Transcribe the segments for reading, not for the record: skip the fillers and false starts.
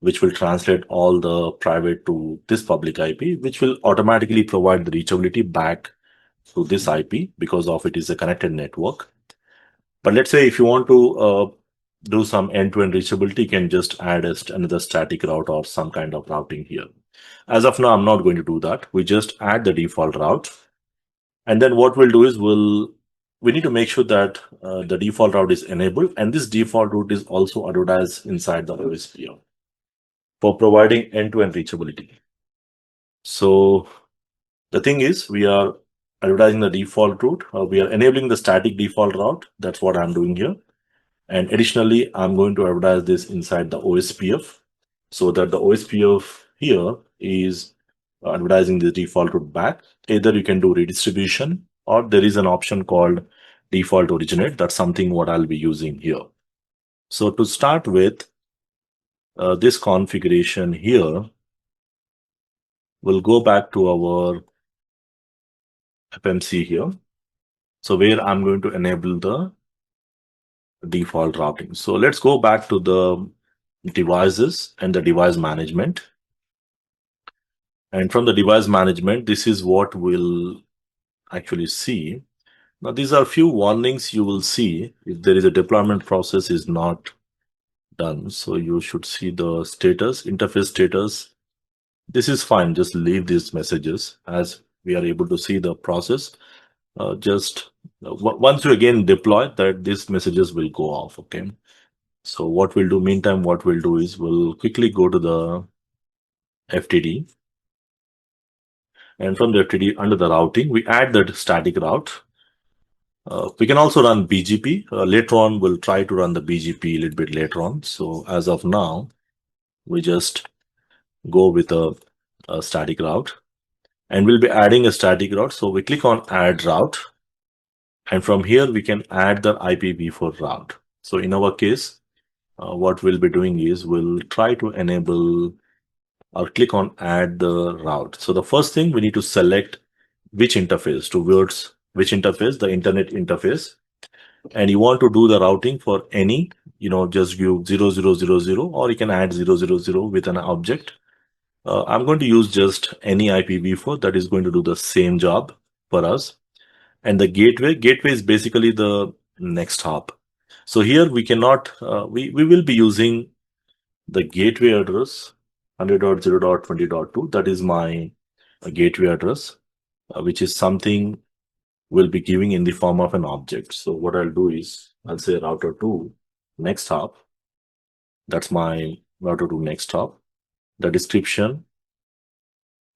which will translate all the private to this public IP, which will automatically provide the reachability back to this IP because of it is a connected network. But let's say if you want to do some end-to-end reachability, you can just add another static route or some kind of routing here. As of now, I'm not going to do that. We just add the default route. And then what we'll do is we need to make sure that the default route is enabled. And this default route is also advertised inside the OSPF for providing end-to-end reachability. So the thing is, we are advertising the default route. We are enabling the static default route. That's what I'm doing here. And additionally, I'm going to advertise this inside the OSPF so that the OSPF here is advertising the default route back. Either you can do redistribution or there is an option called default originate. That's something what I'll be using here. So to start with this configuration here, we'll go back to our FMC here. So where I'm going to enable the default routing. So let's go back to the devices and the device management. And from the device management, this is what we'll actually see. Now, these are a few warnings you will see if there is a deployment process is not done. So you should see the status, interface status. This is fine. Just leave these messages as we are able to see the process. Once you again deploy that, these messages will go off. Okay. So what we'll do meantime, what we'll do is we'll quickly go to the FTD. And from the FTD under the routing, we add that static route. We can also run BGP. Later on, we'll try to run the BGP a little bit later on. So as of now, we just go with a static route. And we'll be adding a static route. So we click on add route. And from here, we can add the IPv4 route. So in our case, what we'll be doing is we'll try to enable or click on add the route. So the first thing we need to select which interface towards which interface, the internet interface. And you want to do the routing for any, just give 0000 or you can add 000 with an object. I'm going to use just any IPv4 that is going to do the same job for us. And the gateway is basically the next hop. So here we cannot, we will be using the gateway address 100.0.20.2. That is my gateway address, which is something we'll be giving in the form of an object. So what I'll do is I'll say router 2 next hop. That's my router 2 next hop. The description,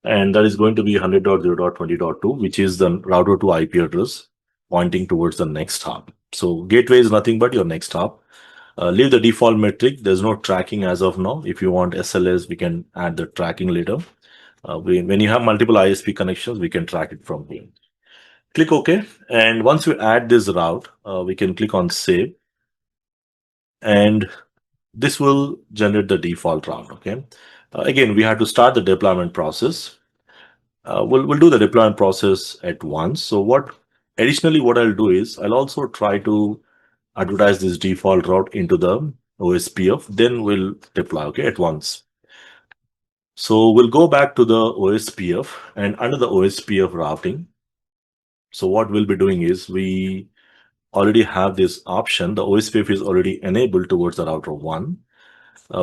and that is going to be 100.0.20.2, which is the router 2 IP address pointing towards the next hop. So gateway is nothing but your next hop. Leave the default metric. There's no tracking as of now. If you want SLS, we can add the tracking later. When you have multiple ISP connections, we can track it from here. Click OK. And once we add this route, we can click on save. And this will generate the default route. Okay. Again, we have to start the deployment process. We'll do the deployment process at once. So additionally, what I'll do is I'll also try to advertise this default route into the OSPF, then we'll deploy, at once. So we'll go back to the OSPF and under the OSPF routing. So what we'll be doing is we already have this option. The OSPF is already enabled towards the router 1.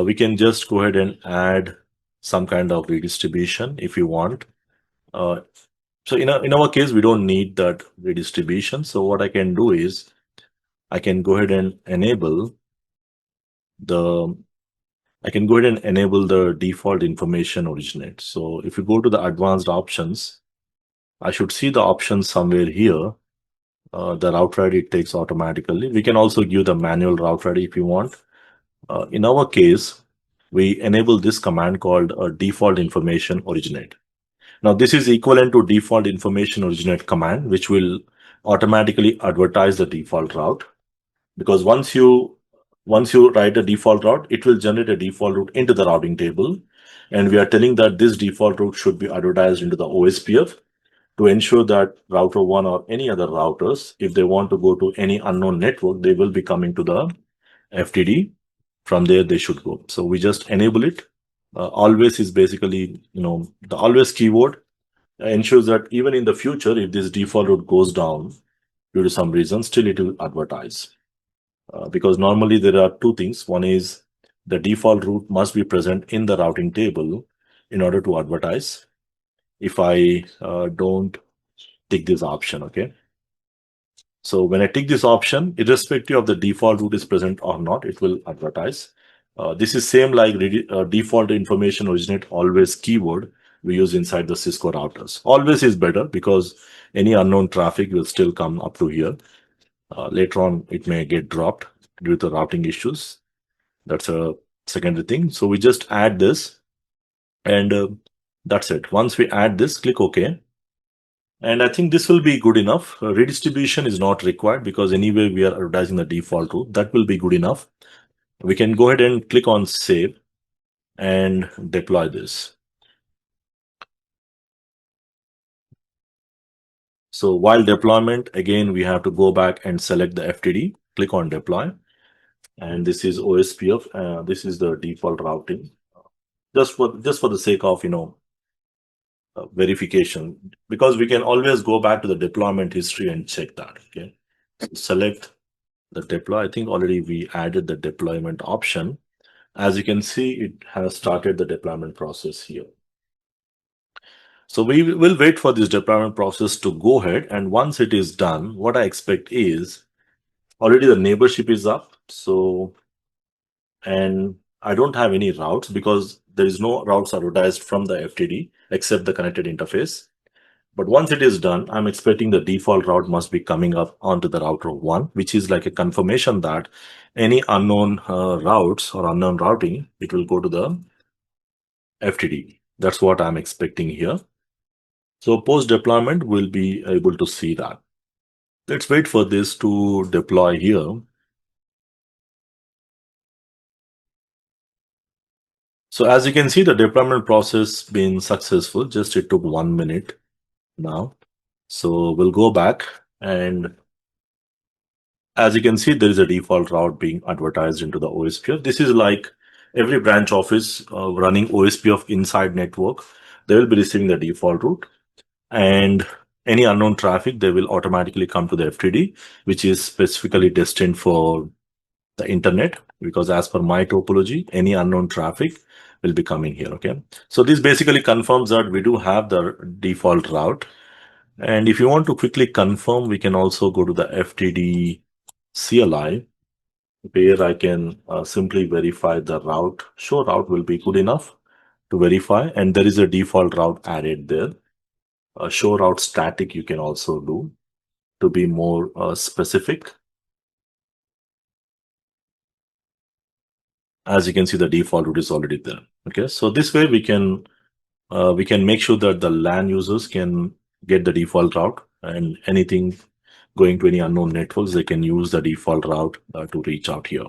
We can just go ahead and add some kind of redistribution if you want. So in our case, we don't need that redistribution. So what I can do is I can go ahead and enable the default information originate. So if you go to the advanced options, I should see the options somewhere here. The route ID it takes automatically. We can also give the manual route ID if you want. In our case, we enable this command called default information originate. Now this is equivalent to default information originate command, which will automatically advertise the default route. Because once you write a default route, it will generate a default route into the routing table. And we are telling that this default route should be advertised into the OSPF to ensure that router 1 or any other routers, if they want to go to any unknown network, they will be coming to the FTD. From there, they should go. So we just enable it Always is basically, the always keyword ensures that even in the future, if this default route goes down due to some reason, still it will advertise. Because normally there are two things. One is the default route must be present in the routing table in order to advertise. If I don't tick this option, okay. So when I tick this option, irrespective of the default route is present or not, it will advertise. This is same like default information originate always keyword we use inside the Cisco routers. Always is better because any unknown traffic will still come up to here. Later on, it may get dropped due to routing issues. That's a secondary thing. So we just add this and that's it. Once we add this, click OK. And I think this will be good enough. Redistribution is not required because anyway we are advertising the default route. That will be good enough. We can go ahead and click on save and deploy this. So while deployment, again, we have to go back and select the FTD, click on deploy. And this is OSPF. This is the default routing. Just for the sake of, verification, because we can always go back to the deployment history and check that. Okay. So select the deploy. I think already we added the deployment option. As you can see, it has started the deployment process here. So we will wait for this deployment process to go ahead. And once it is done, what I expect is already the neighborship is up. So, and I don't have any routes because there is no routes advertised from the FTD except the connected interface. But once it is done, I'm expecting the default route must be coming up onto the router 1, which is like a confirmation that any unknown routes or unknown routing, it will go to the FTD. That's what I'm expecting here. So post deployment, we'll be able to see that. Let's wait for this to deploy here. So as you can see, the deployment process been successful. Just it took 1 minute now. So we'll go back, and as you can see, there is a default route being advertised into the OSPF. This is like every branch office running OSPF inside network. They will be receiving the default route, and any unknown traffic, they will automatically come to the FTD, which is specifically destined for the internet, because as per my topology, any unknown traffic will be coming here. Okay. So this basically confirms that we do have the default route. And if you want to quickly confirm, we can also go to the FTD CLI, where I can simply verify the route. Show route will be good enough to verify. And there is a default route added there. Show route static you can also do to be more specific. As you can see, the default route is already there. Okay, so this way we can make sure that the LAN users can get the default route, and anything going to any unknown networks, they can use the default route to reach out here.